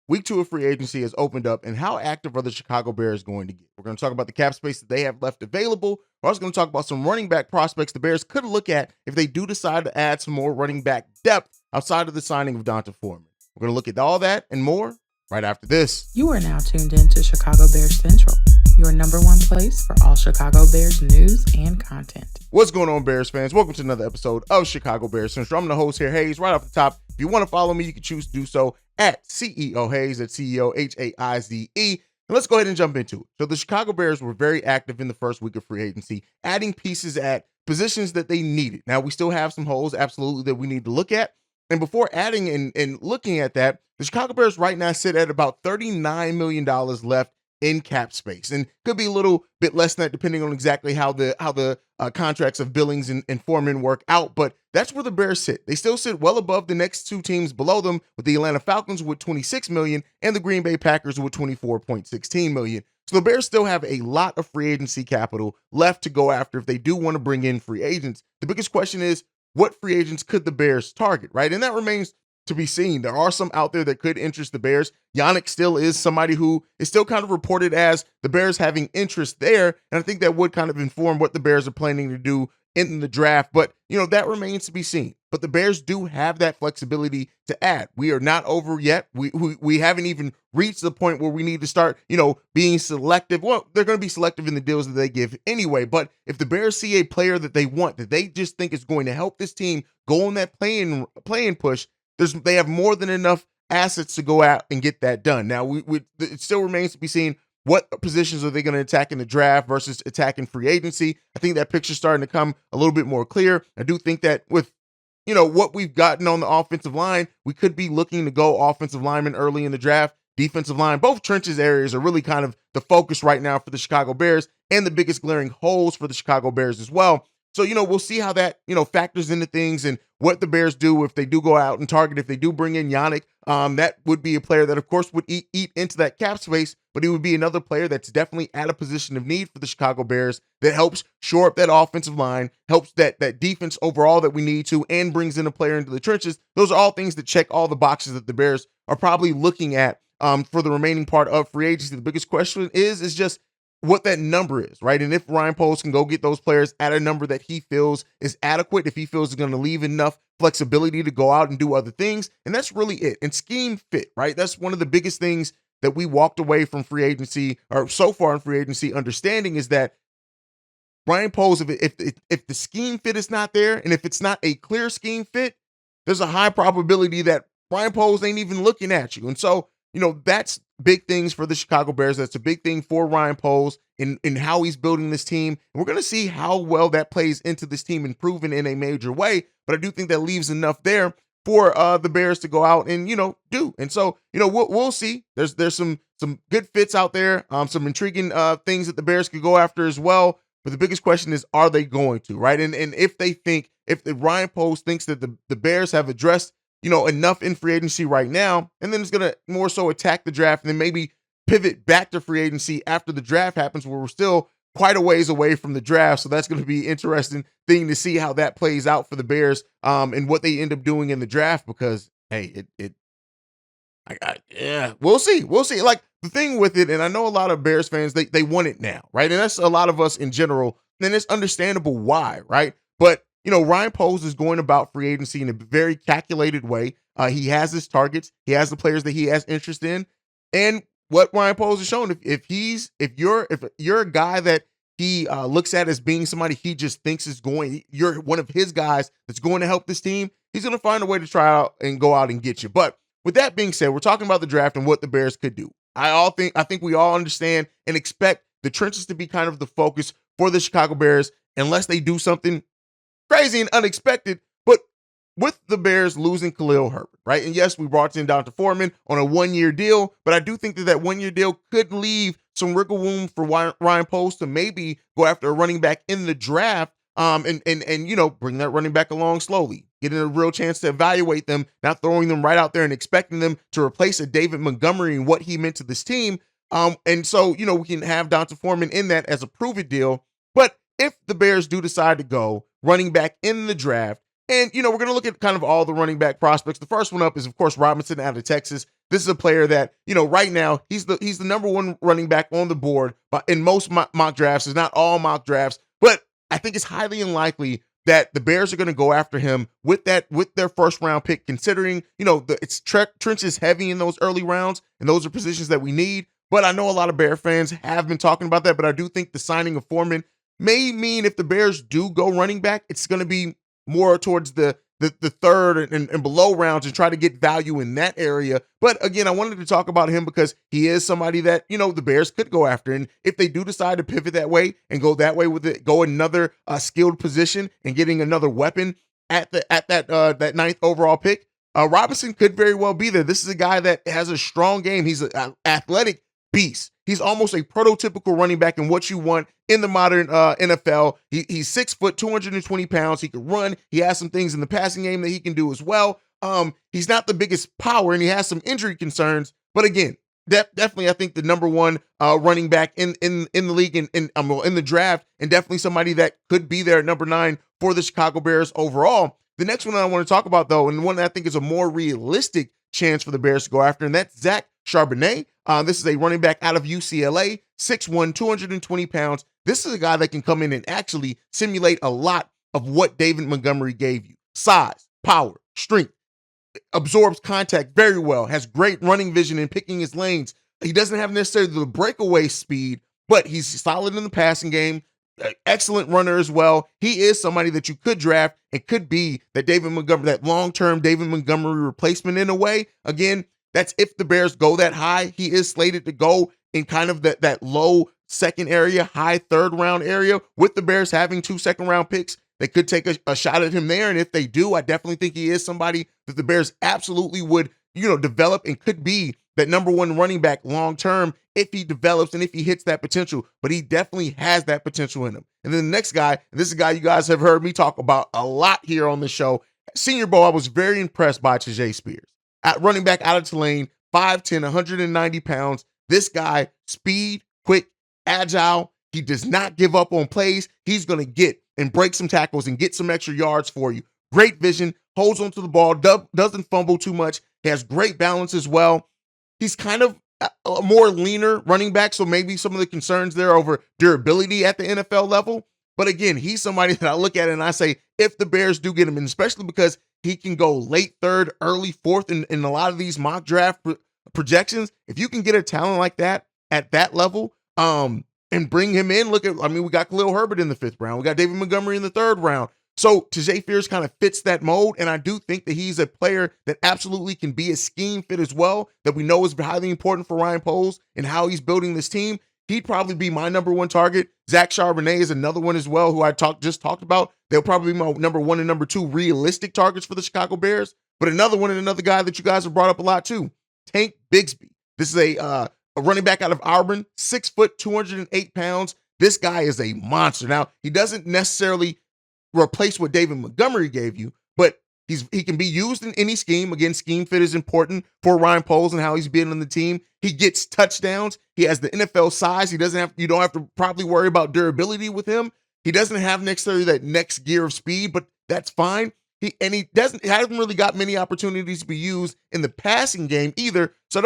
week 2 of free agency has opened up, and how active are the Chicago Bears going to get? We're going to talk about the cap space that they have left available. We're also going to talk about some running back prospects the Bears could look at if they do decide to add some more running back depth outside of the signing of D'Onta Foreman. We're going to look at all that and more right after this. You are now tuned in to Chicago Bears Central, your number one place for all Chicago Bears news and content. What's going on, Bears fans? Welcome to another episode of Chicago Bears Central. I'm the host here, Haize. Right off the top, if you want to follow me, you can choose to do so at CEO Haize, at CEO Haize. And let's go ahead and jump into it. So the Chicago Bears were very active in the first week of free agency, adding pieces at positions that they needed. Now, we still have some holes, absolutely, that we need to look at. And before adding and looking at that, the Chicago Bears right now sit at about $39 million left in cap space, and could be a little bit less than that depending on exactly how the contracts of Billings and Foreman work out. But that's where the Bears sit. They still sit well above the next two teams below them, with the Atlanta Falcons with $26 million and the Green Bay Packers with $24.16 million. So the Bears still have a lot of free agency capital left to go after if they do want to bring in free agents. The biggest question is, what free agents could the Bears target, right? And that remains to be seen. There are some out there that could interest the Bears. Yannick still is somebody who is still kind of reported as the Bears having interest there. And I think that would kind of inform what the Bears are planning to do in the draft. But, that remains to be seen. But the Bears do have that flexibility to add. We are not over yet. We haven't even reached the point where we need to start, being selective. Well, they're going to be selective in the deals that they give anyway. But if the Bears see a player that they want, that they just think is going to help this team go on that playing push, they have more than enough assets to go out and get that done. Now, it still remains to be seen what positions are they going to attack in the draft versus attacking free agency. I think that picture's starting to come a little bit more clear. I do think that with what we've gotten on the offensive line, we could be looking to go offensive lineman early in the draft, defensive line. Both trenches areas are really kind of the focus right now for the Chicago Bears, and the biggest glaring holes for the Chicago Bears as well. So, we'll see how that, factors into things and what the Bears do if they do go out and target, if they do bring in Yannick. That would be a player that, of course, would eat into that cap space, but he would be another player that's definitely at a position of need for the Chicago Bears that helps shore up that offensive line, helps that defense overall that we need to, and brings in a player into the trenches. Those are all things that check all the boxes that the Bears are probably looking at for the remaining part of free agency. The biggest question is just what that number is, right? And if Ryan Poles can go get those players at a number that he feels is adequate, if he feels is going to leave enough flexibility to go out and do other things, and that's really it. And scheme fit, right? That's one of the biggest things that we walked away from free agency, or so far in free agency, understanding is that Ryan Poles, if the scheme fit is not there, and if it's not a clear scheme fit, there's a high probability that Ryan Poles ain't even looking at you. And so, that's big things for the Chicago Bears. That's a big thing for Ryan Poles in how he's building this team. And we're going to see how well that plays into this team, improving in a major way. But I do think that leaves enough there for the Bears to go out and, do. And so, we'll see. There's some good fits out there, some intriguing things that the Bears could go after as well. But the biggest question is, are they going to, right? And if Ryan Poles thinks that the Bears have addressed enough in free agency right now, and then it's going to more so attack the draft and then maybe pivot back to free agency after the draft happens, where we're still quite a ways away from the draft. So that's going to be interesting thing to see how that plays out for the Bears and what they end up doing in the draft, because, hey, we'll see. Like, the thing with it, and I know a lot of Bears fans, they want it now, right? And that's a lot of us in general, and it's understandable why, right? But Ryan Poles is going about free agency in a very calculated way. He has his targets. He has the players that he has interest in. And what Ryan Poles has shown, if you're a guy that he looks at as being somebody he just thinks you're one of his guys that's going to help this team, he's going to find a way to try out and go out and get you. But with that being said, we're talking about the draft and what the Bears could do. I think we all understand and expect the trenches to be kind of the focus for the Chicago Bears, unless they do something crazy and unexpected. But with the Bears losing Khalil Herbert, right? And yes, we brought in D'Onta Foreman on a 1-year deal, but I do think that 1-year deal could leave some wiggle room for Ryan Poles to maybe go after a running back in the draft, and bring that running back along slowly, getting a real chance to evaluate them, not throwing them right out there and expecting them to replace a David Montgomery and what he meant to this team. And so, we can have D'Onta Foreman in that as a prove-it deal. But if the Bears do decide to go running back in the draft, and, we're going to look at kind of all the running back prospects. The first one up is, of course, Robinson out of Texas. this is a player that, right now he's the number one running back on the board in most mock drafts. It's not all mock drafts, but I think it's highly unlikely that the Bears are going to go after him with their first round pick, considering, it's trenches heavy in those early rounds, and those are positions that we need. But I know a lot of Bear fans have been talking about that, but I do think the signing of Foreman may mean if the Bears do go running back, it's going to be more towards the third and below rounds and try to get value in that area. But again, I wanted to talk about him because he is somebody that, the Bears could go after. And if they do decide to pivot that way and go that way with it, go another skilled position and getting another weapon at that ninth overall pick, Robinson could very well be there. This is a guy that has a strong game. He's an athletic beast. He's almost a prototypical running back in what you want in the modern NFL. He's 6 foot, 220 pounds. He can run. He has some things in the passing game that he can do as well. He's not the biggest power, and he has some injury concerns. But again, definitely, I think the number one running back in the league in the draft, and definitely somebody that could be there at number 9 for the Chicago Bears overall. The next one I want to talk about, though, and one that I think is a more realistic chance for the Bears to go after, and that's Zach Charbonnet. This is a running back out of UCLA, 6'1", 220 pounds. This is a guy that can come in and actually simulate a lot of what David Montgomery gave you. Size, power, strength, absorbs contact very well, has great running vision in picking his lanes. He doesn't have necessarily the breakaway speed, but he's solid in the passing game, excellent runner as well. He is somebody that you could draft and could be that long-term David Montgomery replacement in a way. Again, that's if the Bears go that high. He is slated to go in kind of that low second area, high third round area, with the Bears having 2 second round picks. They could take a shot at him there. And if they do, I definitely think he is somebody that the Bears absolutely would, develop and could be that number one running back long-term if he develops and if he hits that potential. But he definitely has that potential in him. And then the next guy, and this is a guy you guys have heard me talk about a lot here on the show. Senior Bowl, I was very impressed by Tyjae Spears. At running back out of Tulane, 5'10", 190 pounds. This guy, speed, quick, agile. He does not give up on plays. He's going to get and break some tackles and get some extra yards for you. Great vision, holds onto the ball, doesn't fumble too much. He has great balance as well. He's kind of a more leaner running back, so maybe some of the concerns there over durability at the NFL level. But again, he's somebody that I look at and I say, if the Bears do get him, and especially because he can go late third, early fourth in a lot of these mock draft projections, if you can get a talent like that at that level, and bring him in, we got Khalil Herbert in the 5th round. We got David Montgomery in the 3rd round. So Tyjae Spears kind of fits that mold, and I do think that he's a player that absolutely can be a scheme fit as well, that we know is highly important for Ryan Poles and how he's building this team. He'd probably be my number one target. Zach Charbonnet is another one as well, who I just talked about. They'll probably be my number 1 and number 2 realistic targets for the Chicago Bears. But another one and another guy that you guys have brought up a lot too, Tank Bigsby. This is a running back out of Auburn, 6 foot, 208 pounds. This guy is a monster. Now, he doesn't necessarily replace what David Montgomery gave you, but he can be used in any scheme. Again, scheme fit is important for Ryan Poles and how he's been on the team. He gets touchdowns. He has the NFL size. You don't have to probably worry about durability with him. He doesn't have necessarily that next gear of speed, but that's fine. He hasn't really got many opportunities to be used in the passing game either. So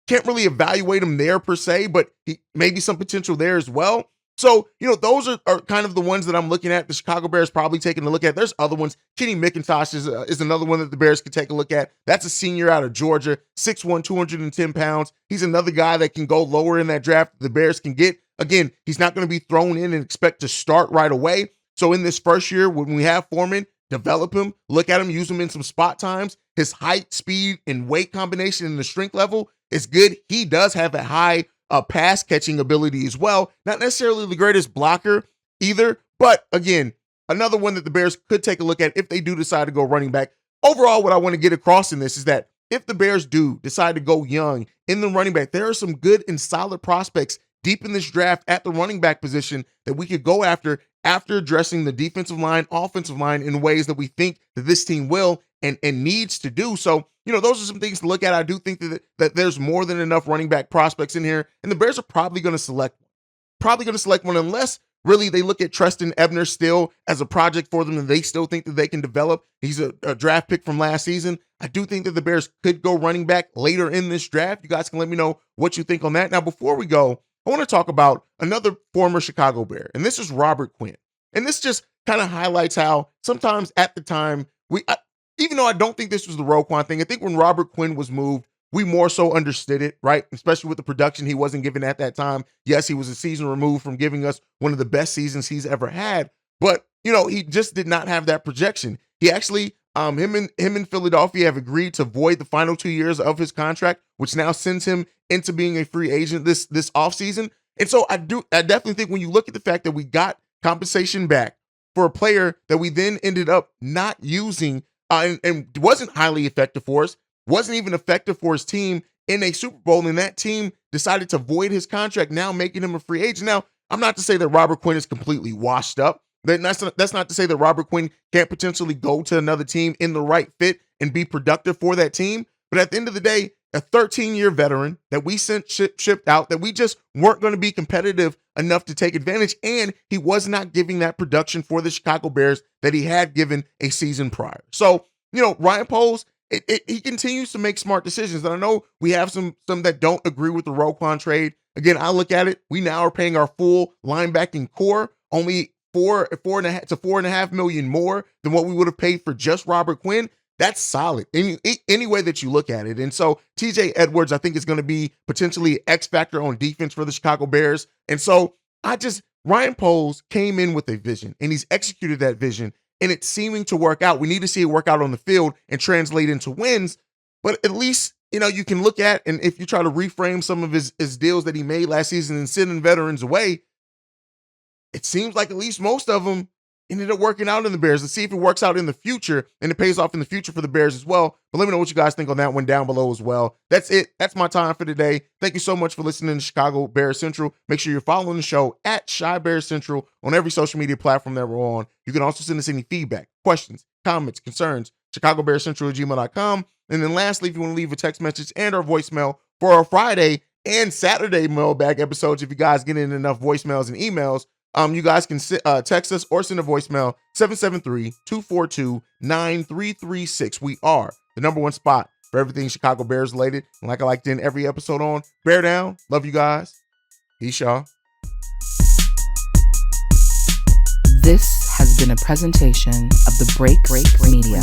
can't really evaluate him there per se, but he maybe some potential there as well. So, those are kind of the ones that I'm looking at. The Chicago Bears probably taking a look at. There's other ones. Kenny McIntosh is another one that the Bears could take a look at. That's a senior out of Georgia, 6'1", 210 pounds. He's another guy that can go lower in that draft the Bears can get. Again, he's not going to be thrown in and expect to start right away. So in this first year, when we have Foreman, develop him, look at him, use him in some spot times. His height, speed, and weight combination and the strength level is good. He does have a high pass catching ability as well. Not necessarily the greatest blocker either, but again, another one that the Bears could take a look at if they do decide to go running back. Overall, what I want to get across in this is that if the Bears do decide to go young in the running back, there are some good and solid prospects deep in this draft at the running back position that we could go after addressing the defensive line, offensive line in ways that we think that this team will and needs to do. So, those are some things to look at. I do think that there's more than enough running back prospects in here, and the Bears are probably going to select one unless really they look at Treston Ebner still as a project for them and they still think that they can develop. He's a draft pick from last season. I do think that the Bears could go running back later in this draft. You guys can let me know what you think on that. Now, before we go, I want to talk about another former Chicago Bear, and this is Robert Quinn. And this just kind of highlights how sometimes at the time, even though I don't think this was the Roquan thing, I think when Robert Quinn was moved, we more so understood it, right? Especially with the production he wasn't given at that time. Yes, he was a season removed from giving us one of the best seasons he's ever had, but he just did not have that projection. He actually, him and Philadelphia have agreed to void the final 2 years of his contract, which now sends him into being a free agent this offseason. And so I definitely think when you look at the fact that we got compensation back for a player that we then ended up not using and wasn't highly effective for us, wasn't even effective for his team in a Super Bowl, and that team decided to void his contract, now making him a free agent. Now, I'm not to say that Robert Quinn is completely washed up. That's not to say that Robert Quinn can't potentially go to another team in the right fit and be productive for that team. But at the end of the day, a 13-year veteran that we shipped out, that we just weren't going to be competitive enough to take advantage, and he was not giving that production for the Chicago Bears that he had given a season prior. So, Ryan Poles, he continues to make smart decisions. And I know we have some that don't agree with the Roquan trade. Again, I look at it, we now are paying our full linebacking core only $4.5 million more than what we would have paid for just Robert Quinn. That's solid any way that you look at it. And so TJ Edwards, I think, is going to be potentially an X factor on defense for the Chicago Bears. And so Ryan Poles came in with a vision and he's executed that vision and it's seeming to work out. We need to see it work out on the field and translate into wins, but at least, you can look at, and if you try to reframe some of his deals that he made last season and sending veterans away, it seems like at least most of them ended up working out in the Bears. Let's see if it works out in the future and it pays off in the future for the Bears as well. But let me know what you guys think on that one down below as well. That's it. That's my time for today. Thank you so much for listening to Chicago Bears Central. Make sure you're following the show at Chi Bears Central on every social media platform that we're on. You can also send us any feedback, questions, comments, concerns, ChicagoBearsCentral@gmail.com. And then lastly, if you want to leave a text message and our voicemail for our Friday and Saturday mailbag episodes, if you guys get in enough voicemails and emails, you guys can text us or send a voicemail, 773-242-9336. We are the #1 spot for everything Chicago Bears related. And like I like to end every episode on, bear down. Love you guys. Peace, y'all. This has been a presentation of the Break Media.